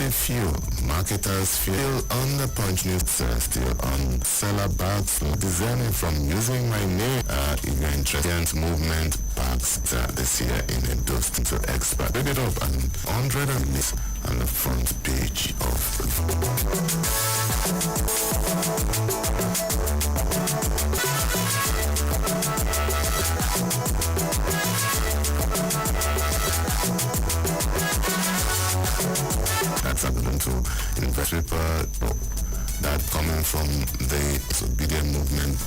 alternative fuel. Marketers feel on the Punch News still on seller bags designing from using my name. If you're interested, movement bags this year in a dose to expert. Pick it up and 100 and list on the front page of that's happening to invest paper that coming from the disobedient movement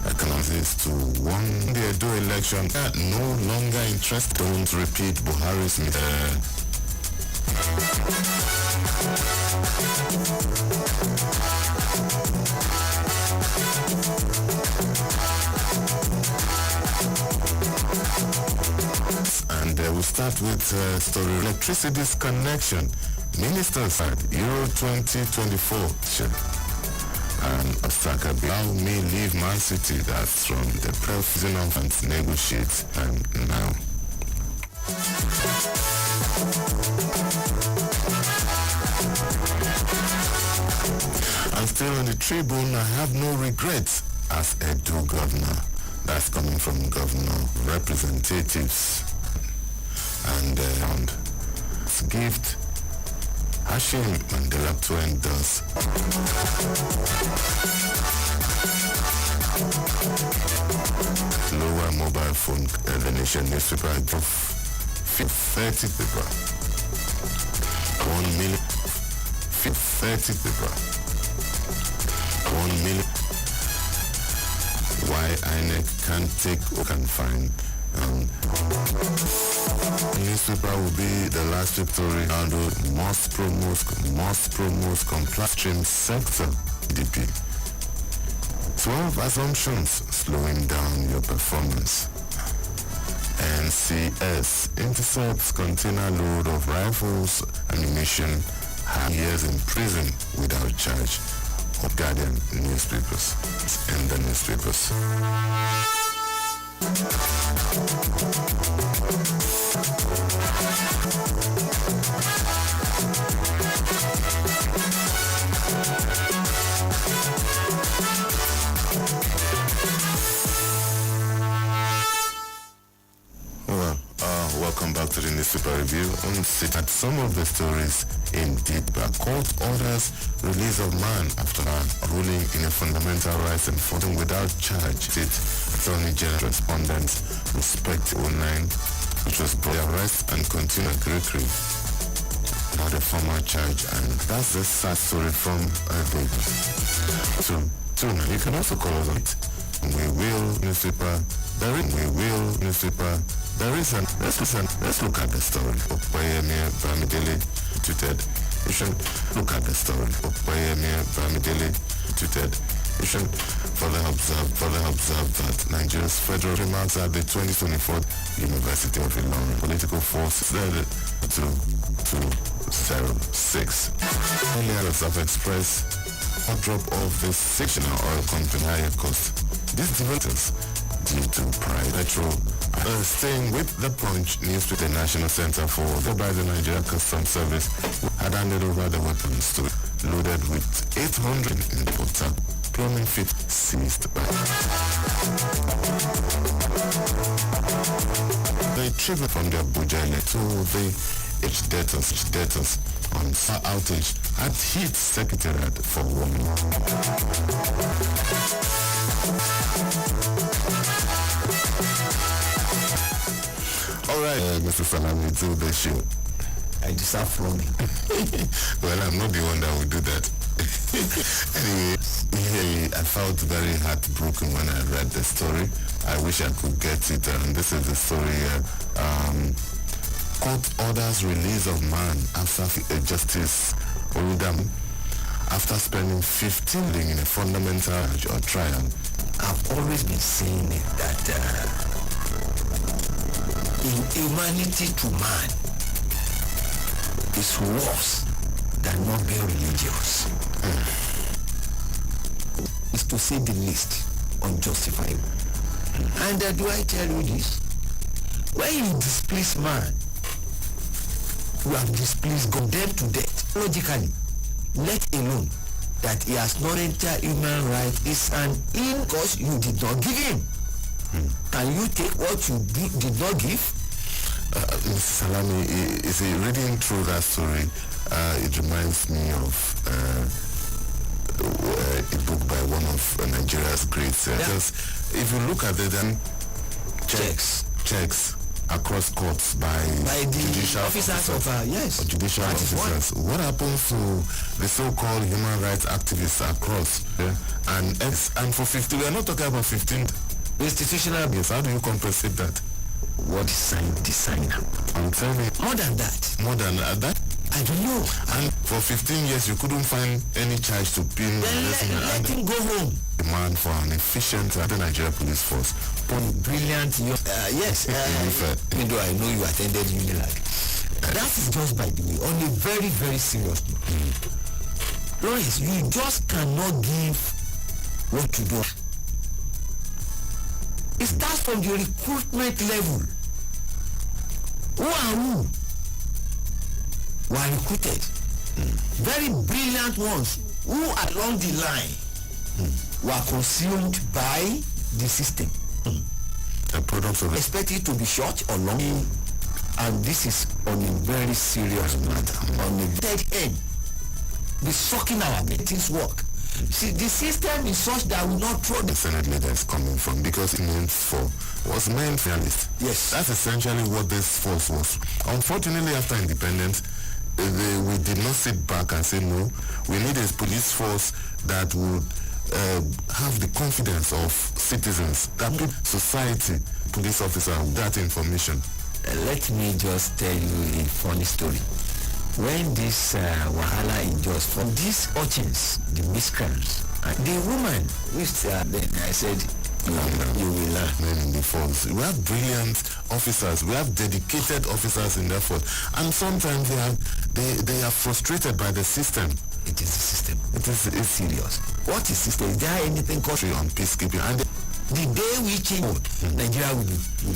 economics to one the Edo election no longer interested. Don't repeat Buhari's and we'll start with story electricity disconnection. Minister said Euro 2024 and Osaka allow me leave Man City. That's from the president and negotiate and now. I'm still on the tribune. I have no regrets as Edo governor. That's coming from governor representatives and gift Hashim Mandela to endorse. Lower mobile phone the nation newspaper of 30 paper 1 million 30 paper 1 million. Why INEC can't take or can find newspaper will be the last victory. Ronaldo must promote compliance stream sector GDP. 12 assumptions slowing down your performance. NCS intercepts container load of rifles, ammunition, years in prison without charge. Of Guardian newspapers in the newspapers. Welcome back to the newspaper review. Sit at some of the stories indeed, but court orders release of man after ruling in a fundamental rights enforcement without charge. Attorney General respondents respect 09, which was brought arrest and continue Gregory, not a former charge, and that's the sad story from the two. You can also call us on it. We will newspaper. There is an let's look at the story of Bayemia Bamidele tweeted. You should look at the story of Bayemia Bamidele tweeted. You should further observe that Nigeria's federal remarks at the 2024 University of Ilorin political force said to 206. Earlier have expressed a drop of the sectional oil company higher cost. These developments due to private petrol. Staying with the Punch news with the National Center for by the Nigeria Customs Service had handed over the weapons to loaded with 800 in total. Plumbing fit seized by the tribute from the Abuja to the H debtors on far outage had hit Secretariat for 1 month. Alright, Mr. Salami, do the show. I deserve roaming. Well, I'm not the one that will do that. Anyway, I felt very heartbroken when I read the story. I wish I could get it. And this is the story. Court orders release of man after Justice Oludam after spending 15 days in a fundamental or trial. I've always been saying it that inhumanity to man is worse than not being religious. It's to say the least unjustifiable. And do I tell you this? When you displace man, you have displeased, condemned to death, logically, let alone that he has not entered human rights is an in because you did not give him. Can you take what you did not give? Mr. Salami, is reading through that story, it reminds me of a book by one of Nigeria's greats. Because if you look at it, then checks across courts by the judicial officers of yes, judicial officers. What happens to the so-called human rights activists across? And for 50, we are not talking about 15 institutional abuse. How do you compensate that? What is designer? I'm telling you. More than that. More than that? I don't know. And for 15 years, you couldn't find any charge to pin. Let him go home. Demand for an efficient Nigeria police force. Brilliant. Yes. Even though I know you attended Unilag. That is just by the way, on a very, very serious note. Lawrence, you just cannot give what you do. It starts from the recruitment level. Who are recruited? Very brilliant ones who along the line were consumed by the system. The products of expected to be short or long, and this is on a very serious matter. On the dead end, be sucking our things work. See, the system is such that we not throw the Senate leader is coming from, because it was meant realist. Yes. That's essentially what this force was. Unfortunately, after independence, we did not sit back and say, no, we need a police force that would have the confidence of citizens, that society, police officer, that information. Let me just tell you a funny story. When this wahala in Jos, from these urchins, the miscreants, the woman, which then I said, you will learn. In the force, we have brilliant officers, we have dedicated officers in the force, and sometimes they are frustrated by the system. It is the system. It's serious. What is system? Is there anything called on peacekeeping? And the day we change, Nigeria will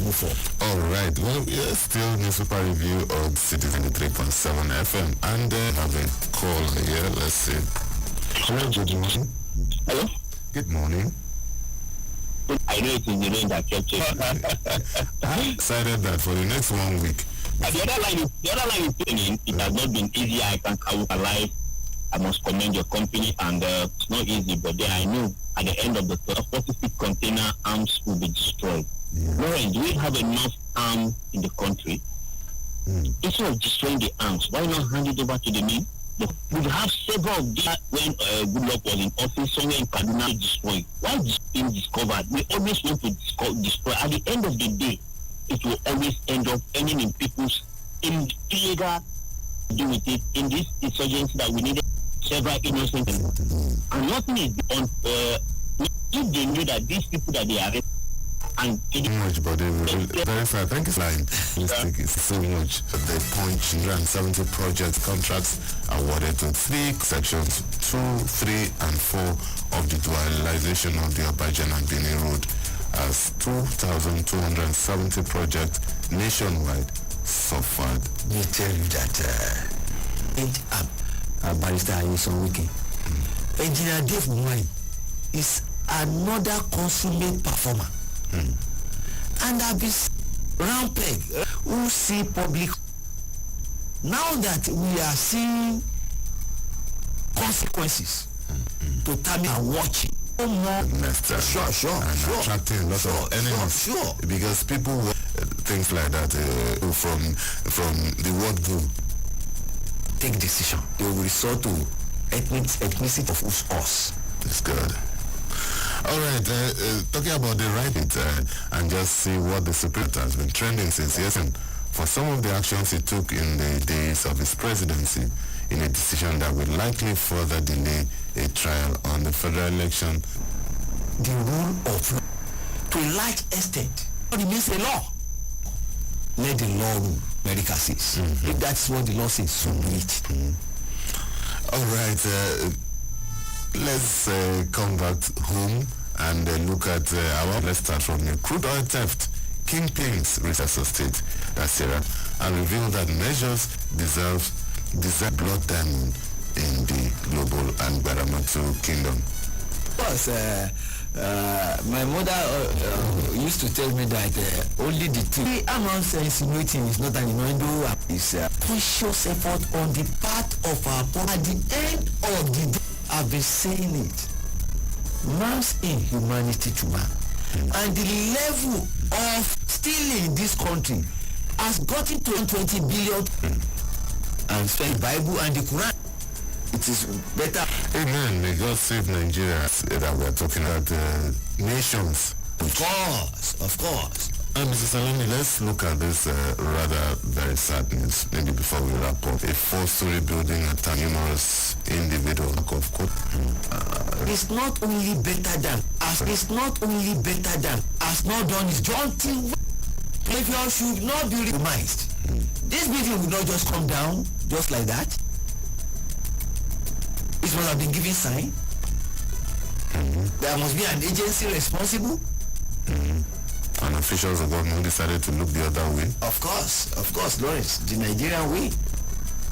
move forward. All right. Well, yeah, still newspaper review of Citizen 3.7 FM, and have a call here. Let's see. Hello, good morning. Hello. Good morning. I know it is the rain that kept chasing. I decided that for the next 1 week. The other line is saying it has not been easy. I will alive. I must commend your company, and it's not easy, but then I know at the end of the 40-feet container, arms will be destroyed. Lauren, do we have enough arms in the country? Instead of destroying the arms, why not hand it over to the men? We have several of these when Goodluck was in office, somewhere in Kaduna, destroyed. Why is being discovered? We always want to destroy. At the end of the day, it will always end up ending in people's illegal do with it in this insurgency that we needed several innocent and nothing is done. If they knew that these people that they arrest and much, but they will verify. Thank you, line. Mistake is so much. The Punch 170 project contracts awarded to 3 sections 2, 3, and 4 of the dualization of the Abajan and Benin Road, as 2,270 projects nationwide suffered. Let me tell you that Barrister Ayoson Wike, Engineer Dave Mwai is another consummate performer. And I've been round peg who see public. Now that we are seeing consequences to time and watching. Sure. And attracting a lot of enemies. Sure. Because people want things like that from the word go. Take decision. They will resort to ethnicity of us. It's good. All right, talking about the right and just see what the Supreme Court has been trending since yesterday for some of the actions he took in the days of his presidency in a decision that will likely further delay a trial on the federal election. The rule of law, to a large extent, remains a law. Let the law rule, America says. If that's what the law says, so be it. All right, let's come back home and look at let's start from the crude oil theft. Kingpins, Research State, that's Sarah. and revealed that measures deserve blood diamond in the global and Baramatu kingdom. Of course, my mother used to tell me that only the two. I'm not insinuating it's not an innuendo. It's a conscious effort on the part of our people. At the end of the day, I've been saying it. Man's inhumanity to man. And the level of stealing in this country has gotten to 20 billion. And spend Bible and the Quran. It is better. Amen. May God save Nigeria. That we are talking about nations. Of course. Mr. Salami, let's look at this rather very sad news. Maybe before we wrap up, a 4-story building attacked numerous individuals. It's not only better than as not done his John thing. If you should not be reminded, this building will not just come down just like that. It must have been given sign. There must be an agency responsible. And officials of government decided to look the other way. Of course, Lawrence, the Nigerian way.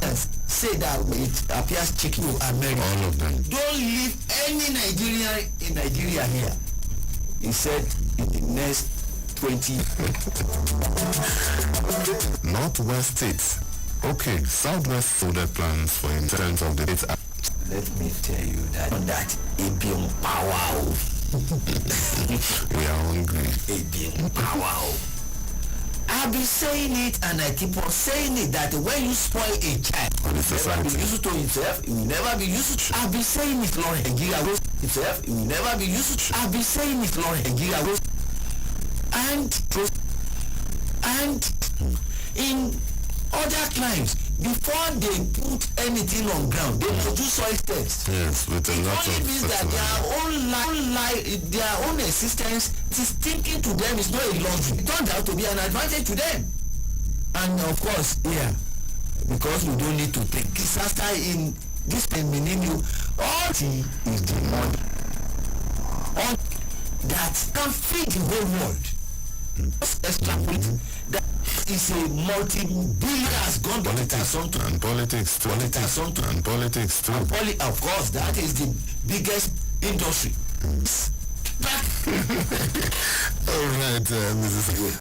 Yes. Say that it appears chicken to America. All of them. Don't leave any Nigerian in Nigeria here. He said in the next 20. Northwest states. Okay, Southwest sold their plans for in terms of the date. Let me tell you that ABM power. We are hungry. ABM power. I've been saying it and I keep on saying it that when you spoil a child, he will never be useful to himself, he will never be useful. I've been saying it, Lawrence. Nigeria will himself, he will never be useful. I've been saying it, Lawrence. Nigeria will and in other climes, before they put anything on ground, they produce soil tests. Yes, with a lot of means that their own existence is thinking to them is not a luxury. It turned out to be an advantage to them. And of course, because we don't need to take disaster in this millennium, all is the money. All that can feed the whole world. Extrapolate that is a multi-billion has gone to politics and politics too. Of course, that is the biggest industry. All right, Mrs.